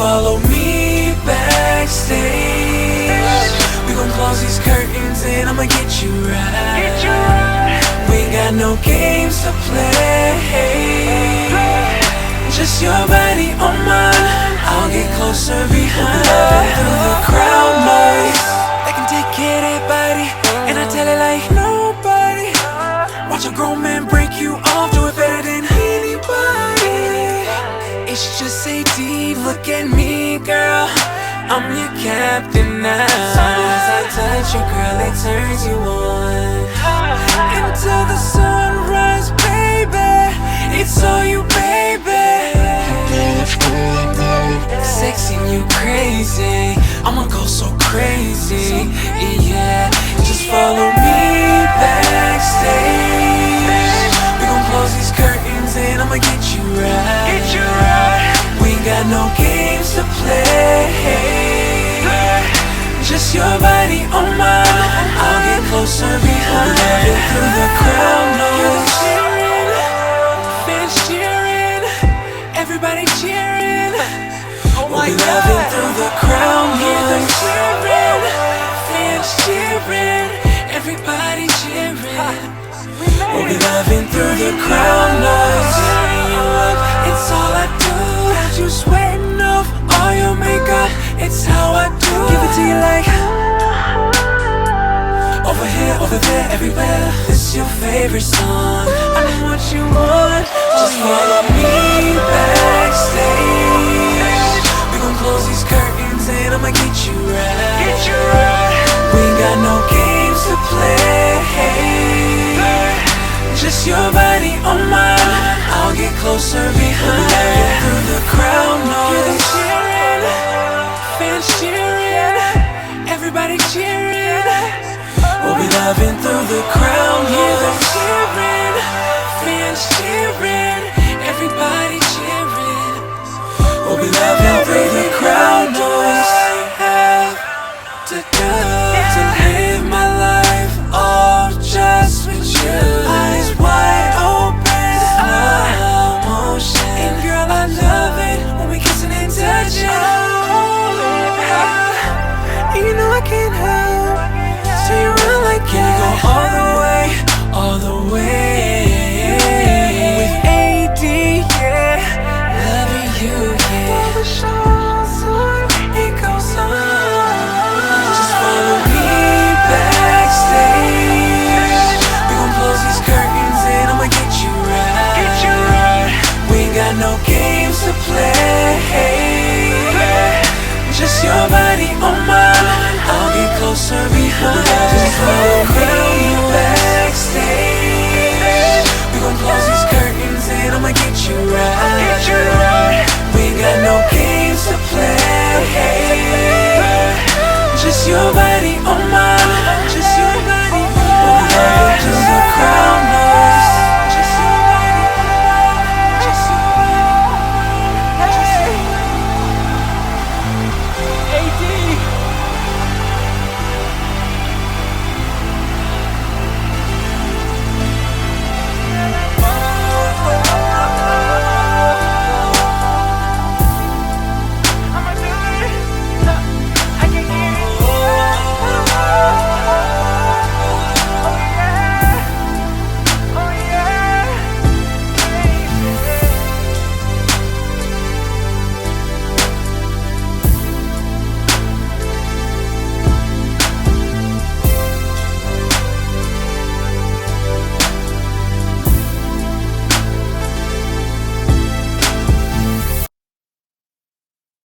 follow me backstage. We gon' close these curtains and I'ma get you right. We ain't got no games to play. Just your body on mine. I'll get closer behind. Through the crowd noise, they can take care of that body, and I tell it like nobody. Watch a grown man break you off, do it better than anybody. It's just A.D, look at me, girl. I'm your captain now. As soon as I touch you, girl, it turns you on. Until the sunrise, baby. It's all you, baby. Sexing you crazy, I'ma go so crazy. Yeah, just follow me backstage. We gon' close these curtains and I'ma get you right. We ain't got no games to play. Just your body on mine. I'll get closer behind. Through the crowd noise, fans cheering, everybody cheering. We'll be loving through the crowd noise. Fans cheering, everybody cheering. We'll be loving through the crowd noise. It's all I do. Got you sweating off all your makeup. It's how I do. Give it to you like over here, over there, everywhere. This your favorite song. I know what you want. Just follow me backstage. We gon' close these curtains and I'ma get you right. We ain't got no games to play. Just your body on mine. I'll get closer behind. Through the crowd noise, fans cheering, everybody cheering. We'll be loving through the crowd noise. Fans cheering, everybody cheering. We'll be loving through the crowd noise. Have to go to live my life all just with you. Eyes wide open, slow motion. And girl, I love it when we kissing and touching. And you know I can't help. So you run like can you go all the way, all the way. With A.D, yeah, loving you, yeah. All the shows on, it goes on. Just follow me backstage. We gon' close these curtains and I'ma get you right. We ain't got no games to play. Just your body on mine. I'll get closer behind. Just follow me backstage. We gon' close these curtains and I'ma get you right. We ain't got no games to play. Just your body